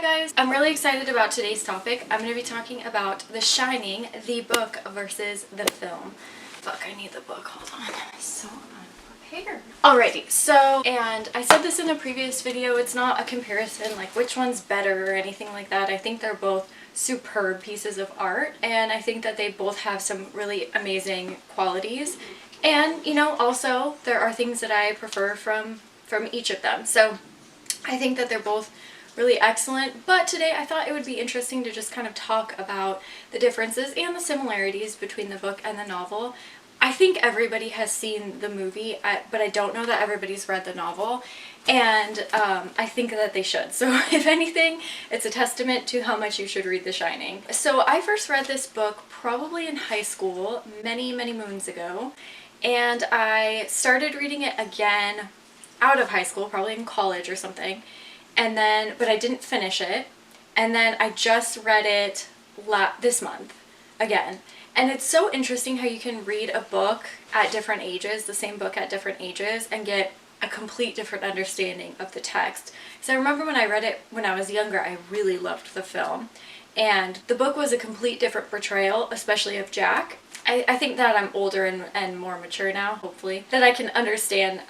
guys, I'm really excited about today's topic. I'm going to be talking about The Shining, the book versus the film. Fuck, I need the book. Hold on. I'm so unprepared. Alrighty, so, and I said this in a previous video, it's not a comparison like which one's better or anything like that. I think they're both superb pieces of art, and I think that they both have some really amazing qualities. And, you know, also there are things that I prefer from each of them. So I think that they're both really excellent, but today I thought it would be interesting to just kind of talk about the differences and the similarities between the book and the novel. I think everybody has seen the movie, but I don't know that everybody's read the novel, and I think that they should. So if anything, it's a testament to how much you should read The Shining. So I first read this book probably in high school, many moons ago, and I started reading it again out of high school, probably in college or something, and then, but I didn't finish it, and then I just read it this month again. And it's so interesting how you can read a book at different ages, the same book at different ages, and get a complete different understanding of the text. So I remember when I read it when I was younger, I really loved the film, and the book was a complete different portrayal, especially of Jack. I think that I'm older and more mature now, hopefully, that I can understand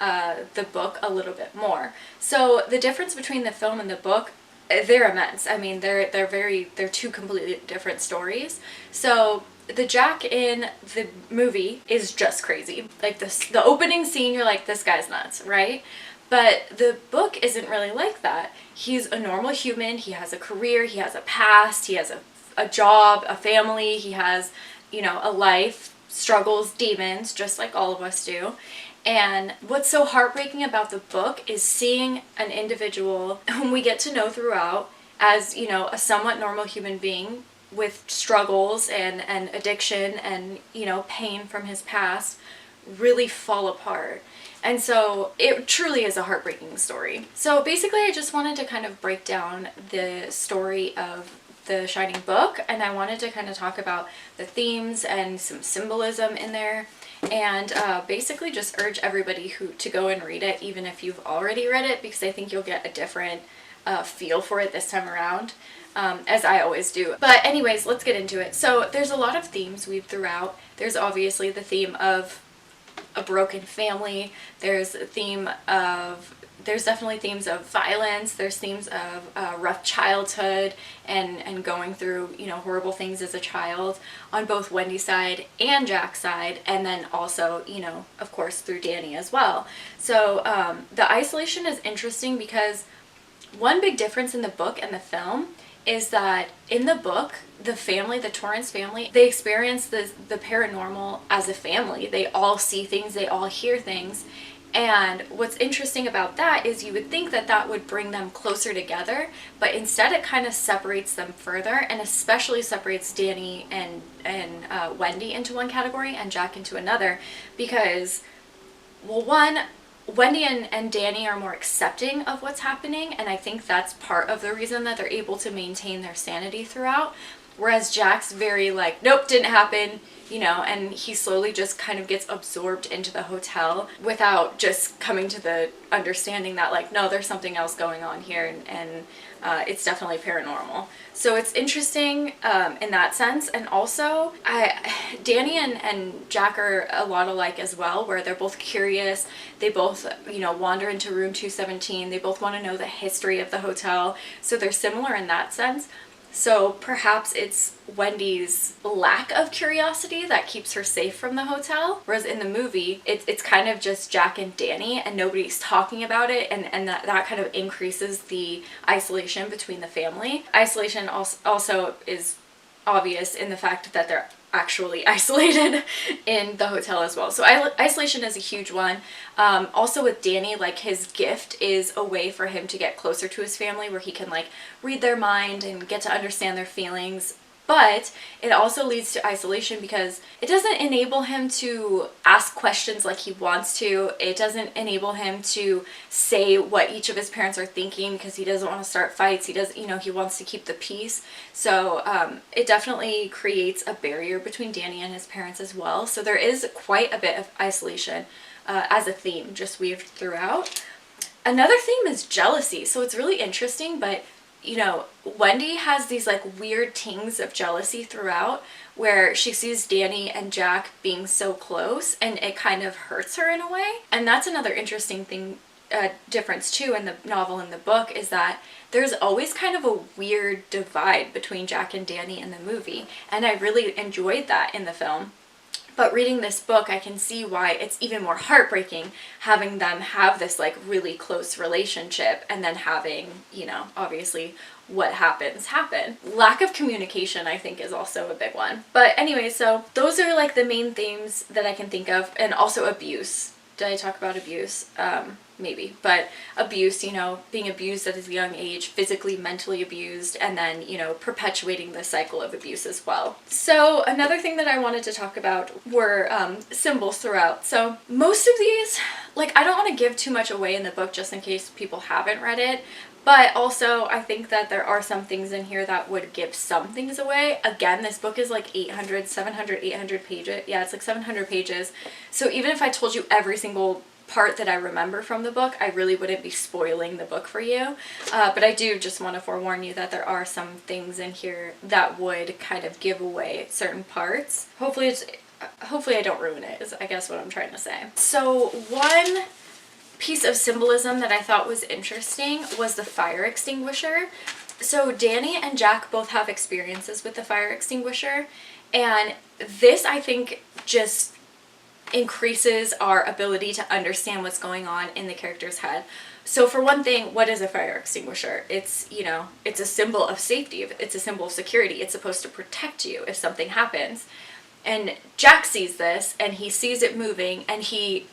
the book a little bit more. So the difference between the film and the book, they're immense. I mean, they're two completely different stories. So the Jack in the movie is just crazy. Like the opening scene, you're like, this guy's nuts, right? But the book isn't really like that. He's a normal human. He has a career. He has a past. He has a job, a family. He has, you know, a life, struggles, demons, just like all of us do. And what's so heartbreaking about the book is seeing an individual whom we get to know throughout as, you know, a somewhat normal human being with struggles and addiction and, you know, pain from his past really fall apart. And so it truly is a heartbreaking story. So basically I just wanted to kind of break down the story of the Shining book, and I wanted to kind of talk about the themes and some symbolism in there, and basically just urge everybody to go and read it, even if you've already read it, because I think you'll get a different feel for it this time around, as I always do. But anyways, let's get into it. So there's a lot of themes weaved throughout. There's obviously the theme of a broken family. There's definitely themes of violence. There's themes of rough childhood and going through, you know, horrible things as a child on both Wendy's side and Jack's side, and then also, you know, of course through Danny as well. So the isolation is interesting because one big difference in the book and the film is that in the book, the family, the Torrance family, they experience the paranormal as a family. They all see things, they all hear things. And what's interesting about that is you would think that that would bring them closer together, but instead it kind of separates them further, and especially separates Danny and Wendy into one category and Jack into another, because, well, one, Wendy and Danny are more accepting of what's happening, and I think that's part of the reason that they're able to maintain their sanity throughout, whereas Jack's very like, nope, didn't happen, you know, and he slowly just kind of gets absorbed into the hotel without just coming to the understanding that, like, no, there's something else going on here, and it's definitely paranormal. So it's interesting in that sense. And also Danny and Jack are a lot alike as well, where they're both curious. They both, you know, wander into room 217. They both want to know the history of the hotel. So they're similar in that sense. So perhaps it's Wendy's lack of curiosity that keeps her safe from the hotel, whereas in the movie, it's kind of just Jack and Danny and nobody's talking about it, and that kind of increases the isolation between the family. Isolation also is obvious in the fact that they're actually isolated in the hotel as well. So isolation is a huge one. Also with Danny, like, his gift is a way for him to get closer to his family, where he can like read their mind and get to understand their feelings. But it also leads to isolation because it doesn't enable him to ask questions like he wants to. It doesn't enable him to say what each of his parents are thinking because he doesn't want to start fights. He does, you know, he wants to keep the peace. So it definitely creates a barrier between Danny and his parents as well. So there is quite a bit of isolation as a theme just weaved throughout. Another theme is jealousy. So it's really interesting, but you know, Wendy has these like weird tings of jealousy throughout where she sees Danny and Jack being so close and it kind of hurts her in a way. And that's another interesting thing, difference too in the novel and the book, is that there's always kind of a weird divide between Jack and Danny in the movie. And I really enjoyed that in the film. But reading this book, I can see why it's even more heartbreaking having them have this like really close relationship and then having, you know, obviously what happens happen. Lack of communication, I think, is also a big one. But anyway, so those are like the main themes that I can think of. And also abuse. Did I talk about abuse? Maybe, but abuse, you know, being abused at a young age, physically, mentally abused, and then, you know, perpetuating the cycle of abuse as well. So another thing that I wanted to talk about were symbols throughout. So most of these, like, I don't want to give too much away in the book just in case people haven't read it, but also I think that there are some things in here that would give some things away. Again, this book is like 800 pages. Yeah, it's like 700 pages. So even if I told you every single part that I remember from the book, I really wouldn't be spoiling the book for you. But I do just want to forewarn you that there are some things in here that would kind of give away certain parts. Hopefully I don't ruin it, is I guess what I'm trying to say. So one piece of symbolism that I thought was interesting was the fire extinguisher. So Danny and Jack both have experiences with the fire extinguisher, and this, I think, just increases our ability to understand what's going on in the character's head. So for one thing, what is a fire extinguisher? It's, you know, it's a symbol of safety. It's a symbol of security. It's supposed to protect you if something happens. And Jack sees this and he sees it moving and he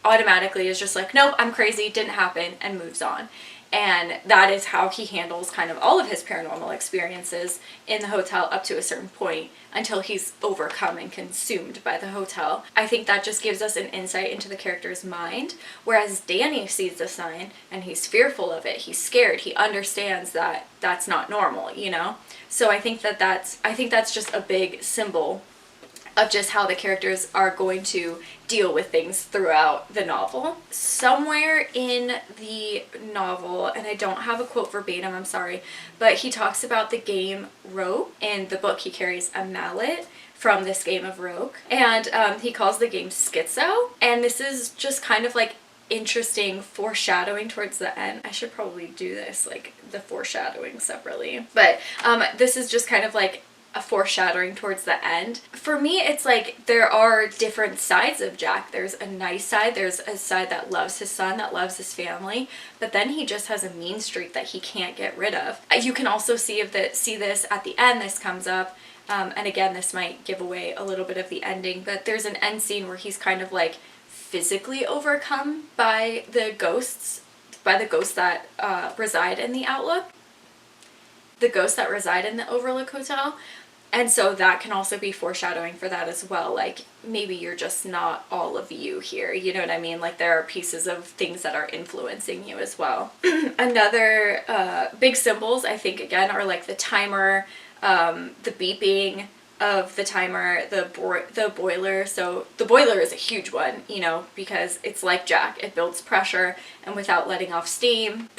automatically is just like, nope, I'm crazy, didn't happen, and moves on. And that is how he handles kind of all of his paranormal experiences in the hotel up to a certain point until he's overcome and consumed by the hotel. I think that just gives us an insight into the character's mind, whereas Danny sees the sign and he's fearful of it. He's scared. He understands that that's not normal, you know? So I think that's just a big symbol of just how the characters are going to deal with things throughout the novel. Somewhere in the novel, and I don't have a quote verbatim, I'm sorry, but he talks about the game rope. In the book, he carries a mallet from this game of rope, and he calls the game schizo, and this is just kind of like interesting foreshadowing towards the end. I should probably do this, like the foreshadowing separately, but this is just kind of like a foreshadowing towards the end. For me, it's like there are different sides of Jack. There's a nice side, there's a side that loves his son, that loves his family, but then he just has a mean streak that he can't get rid of. You can also see this at the end. This comes up, and again, this might give away a little bit of the ending, but there's an end scene where he's kind of like physically overcome by the ghosts that reside in the Outlook. The ghosts that reside in the Overlook Hotel. And so that can also be foreshadowing for that as well. Like, maybe you're just not all of you here. You know what I mean? Like, there are pieces of things that are influencing you as well. Another big symbols, I think, again, are like the timer, the beeping of the timer, the boiler. So the boiler is a huge one, you know, because it's like Jack. It builds pressure, and without letting off steam,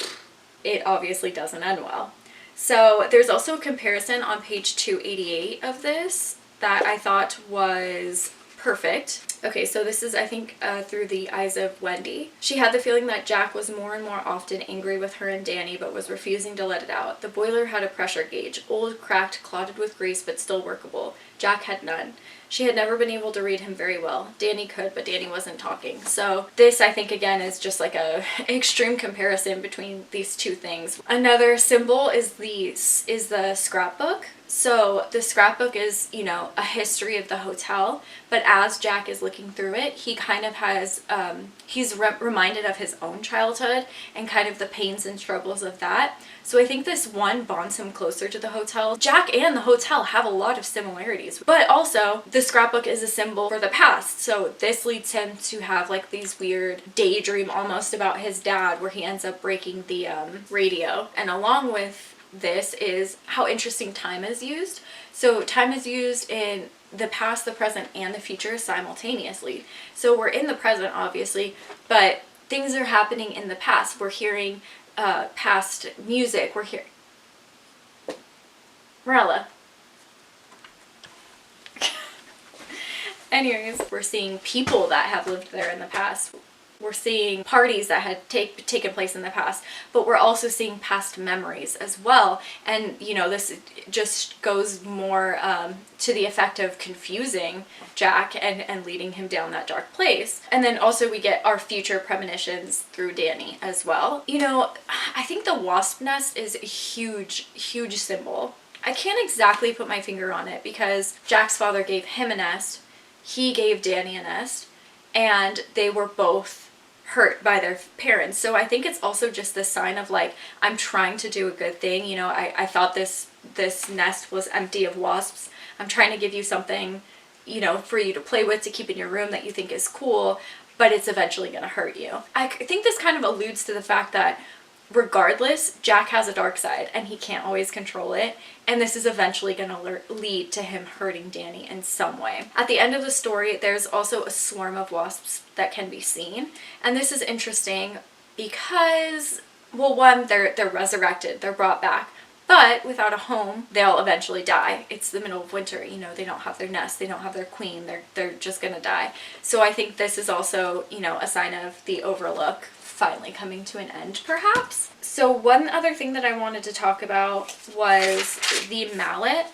it obviously doesn't end well. So there's also a comparison on page 288 of this that I thought was perfect. Okay, so this is, I think, through the eyes of Wendy. She had the feeling that Jack was more and more often angry with her and Danny, but was refusing to let it out. The boiler had a pressure gauge, old, cracked, clotted with grease, but still workable. Jack had none. She had never been able to read him very well. Danny could, but Danny wasn't talking. So this, I think, again, is just like an extreme comparison between these two things. Another symbol is the scrapbook. So the scrapbook is, you know, a history of the hotel, but as Jack is looking through it, he kind of has, he's reminded of his own childhood and kind of the pains and struggles of that. So I think this one bonds him closer to the hotel. Jack and the hotel have a lot of similarities, but also the scrapbook is a symbol for the past. So this leads him to have like these weird daydream almost about his dad, where he ends up breaking the radio. And along with this is how interesting time is used. So time is used in the past, the present, and the future simultaneously. So we're in the present, obviously, but things are happening in the past. We're hearing past music. Morella. Anyways, we're seeing people that have lived there in the past. We're seeing parties that had taken place in the past, but we're also seeing past memories as well. And, you know, this just goes more to the effect of confusing Jack and leading him down that dark place. And then also we get our future premonitions through Danny as well. You know, I think the wasp nest is a huge, huge symbol. I can't exactly put my finger on it because Jack's father gave him a nest, he gave Danny a nest, and they were both hurt by their parents. So I think it's also just this sign of like, I'm trying to do a good thing. You know, I thought this nest was empty of wasps. I'm trying to give you something, you know, for you to play with, to keep in your room that you think is cool, but it's eventually going to hurt you. I think this kind of alludes to the fact that regardless, Jack has a dark side and he can't always control it, and this is eventually going to lead to him hurting Danny in some way. At the end of the story, there's also a swarm of wasps that can be seen, and this is interesting because, well, one, they're resurrected, they're brought back, but without a home, they'll eventually die. It's the middle of winter, you know, they don't have their nest, they don't have their queen, they're just gonna die. So I think this is also, you know, a sign of the Overlook finally coming to an end, perhaps. So one other thing that I wanted to talk about was the mallet.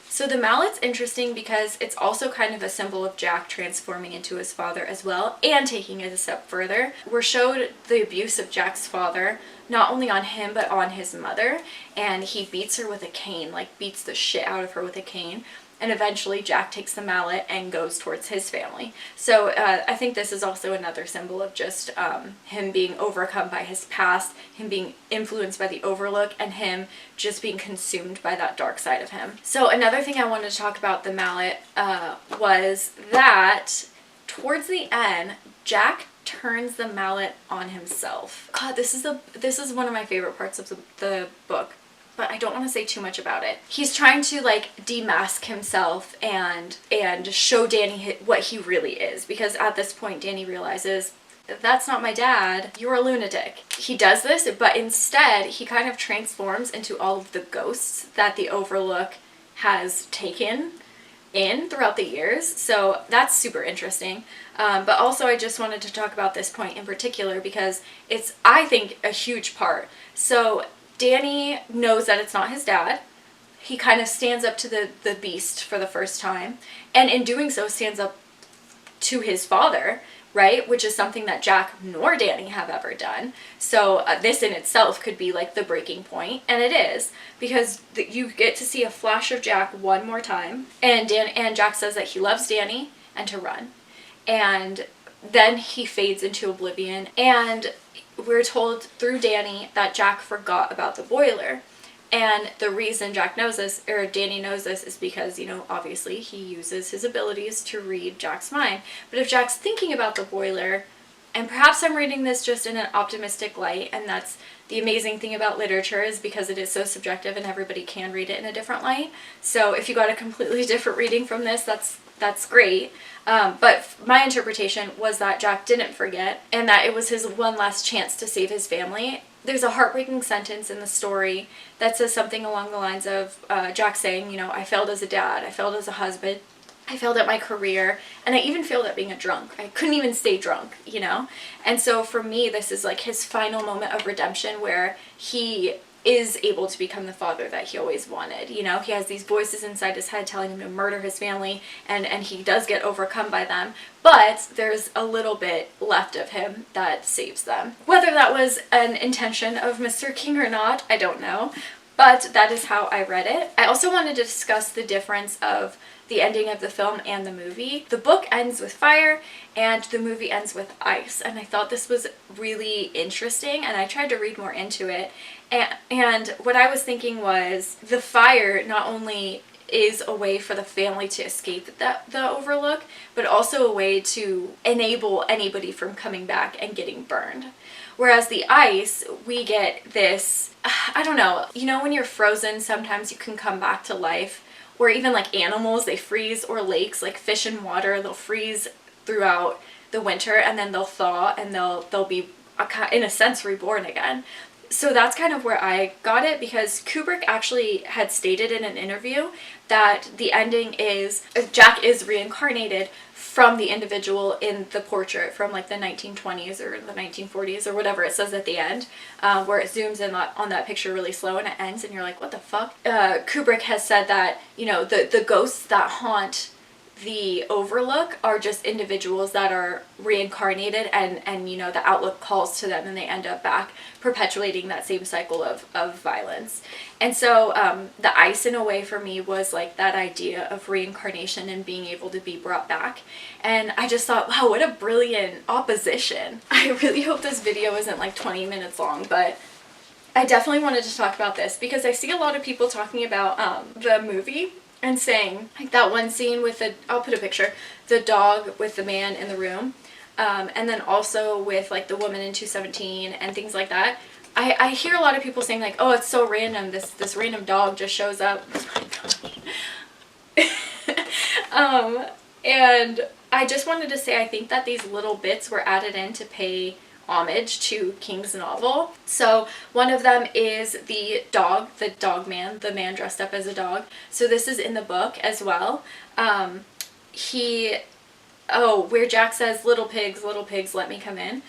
So the mallet's interesting because it's also kind of a symbol of Jack transforming into his father as well, and taking it a step further. We're showed the abuse of Jack's father, not only on him but on his mother, and he beats her with a cane, like beats the shit out of her with a cane. And eventually Jack takes the mallet and goes towards his family. So I think this is also another symbol of just him being overcome by his past, him being influenced by the Overlook, and him just being consumed by that dark side of him. So another thing I wanted to talk about the mallet was that towards the end, Jack turns the mallet on himself. God, this is one of my favorite parts of the book, but I don't want to say too much about it. He's trying to like demask himself and show Danny what he really is, because at this point Danny realizes, that's not my dad, you're a lunatic. He does this, but instead he kind of transforms into all of the ghosts that the Overlook has taken in throughout the years. So that's super interesting. But also I just wanted to talk about this point in particular because it's, I think, a huge part. So Danny knows that it's not his dad. He kind of stands up to the beast for the first time, and in doing so stands up to his father, right? Which is something that Jack nor Danny have ever done. So this in itself could be like the breaking point, and it is, because you get to see a flash of Jack one more time, and Jack says that he loves Danny and to run, and then he fades into oblivion, and we're told through Danny that Jack forgot about the boiler. And the reason Jack knows this, or Danny knows this, is because, you know, obviously he uses his abilities to read Jack's mind. But if Jack's thinking about the boiler, and perhaps I'm reading this just in an optimistic light, and that's the amazing thing about literature, is because it is so subjective and everybody can read it in a different light. So if you got a completely different reading from this, that's great. But my interpretation was that Jack didn't forget, and that it was his one last chance to save his family. There's a heartbreaking sentence in the story that says something along the lines of Jack saying, you know, I failed as a dad, I failed as a husband, I failed at my career, and I even failed at being a drunk. I couldn't even stay drunk, you know? And so for me, this is like his final moment of redemption, where he is able to become the father that he always wanted. You know, he has these voices inside his head telling him to murder his family, and he does get overcome by them, but there's a little bit left of him that saves them. Whether that was an intention of Mr. King or not, I don't know, but that is how I read it. I also wanted to discuss the difference of the ending of the film and the movie. The book ends with fire and the movie ends with ice, and I thought this was really interesting, and I tried to read more into it. And what I was thinking was, the fire not only is a way for the family to escape the Overlook, but also a way to enable anybody from coming back and getting burned. Whereas the ice, we get this, I don't know, you know when you're frozen, sometimes you can come back to life, or even like animals, they freeze, or lakes, like fish in water, they'll freeze throughout the winter and then they'll thaw and they'll be in a sense reborn again. so that's kind of where I got it, because Kubrick actually had stated in an interview that the ending is Jack is reincarnated from the individual in the portrait from like the 1920s or the 1940s or whatever it says at the end, where it zooms in on that picture really slow and it ends and you're like, what the fuck? Kubrick has said that, you know, the ghosts that haunt the Overlook are just individuals that are reincarnated, and you know, the Outlook calls to them and they end up back perpetuating that same cycle of violence. And so the ice in a way for me was like that idea of reincarnation and being able to be brought back. And I just thought, wow, what a brilliant opposition. I really hope this video isn't like 20 minutes long, but I definitely wanted to talk about this because I see a lot of people talking about the movie and saying, like that one scene with I'll put a picture, the dog with the man in the room, and then also with like the woman in 217 and things like that. I hear a lot of people saying like, oh, it's so random, this random dog just shows up. And I just wanted to say, I think that these little bits were added in to pay homage to King's novel. So one of them is the dog man, the man dressed up as a dog. So this is in the book as well. Where Jack says, little pigs, let me come in.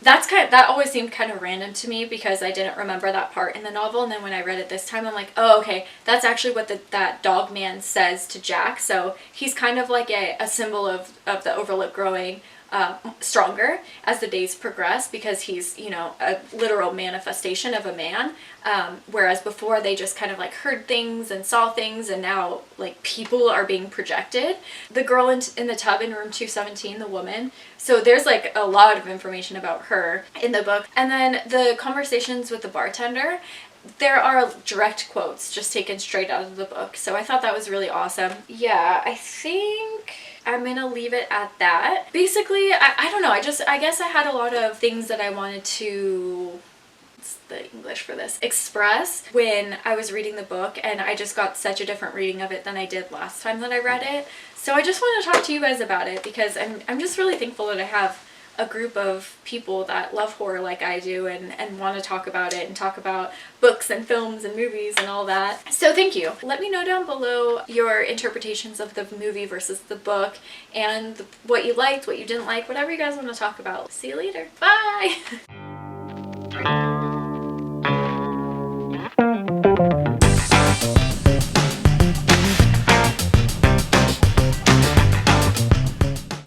That always seemed kind of random to me because I didn't remember that part in the novel, and then when I read it this time, I'm like, oh, okay, that's actually what that dog man says to Jack. So he's kind of like a symbol of the Overlook growing stronger as the days progress, because he's, you know, a literal manifestation of a man, whereas before they just kind of like heard things and saw things, and now like people are being projected. The girl in the tub in room 217, the woman, so there's like a lot of information about her in the book. And then the conversations with the bartender, there are direct quotes just taken straight out of the book, so I thought that was really awesome. Yeah, I think I'm gonna leave it at that. Basically, I don't know, I guess I had a lot of things that I wanted to, what's the English for this, express when I was reading the book, and I just got such a different reading of it than I did last time that I read it. So I just want to talk to you guys about it because I'm just really thankful that I have a group of people that love horror like I do and want to talk about it and talk about books and films and movies and all that. So thank you. Let me know down below your interpretations of the movie versus the book, and what you liked, what you didn't like, whatever you guys want to talk about. See you later. Bye!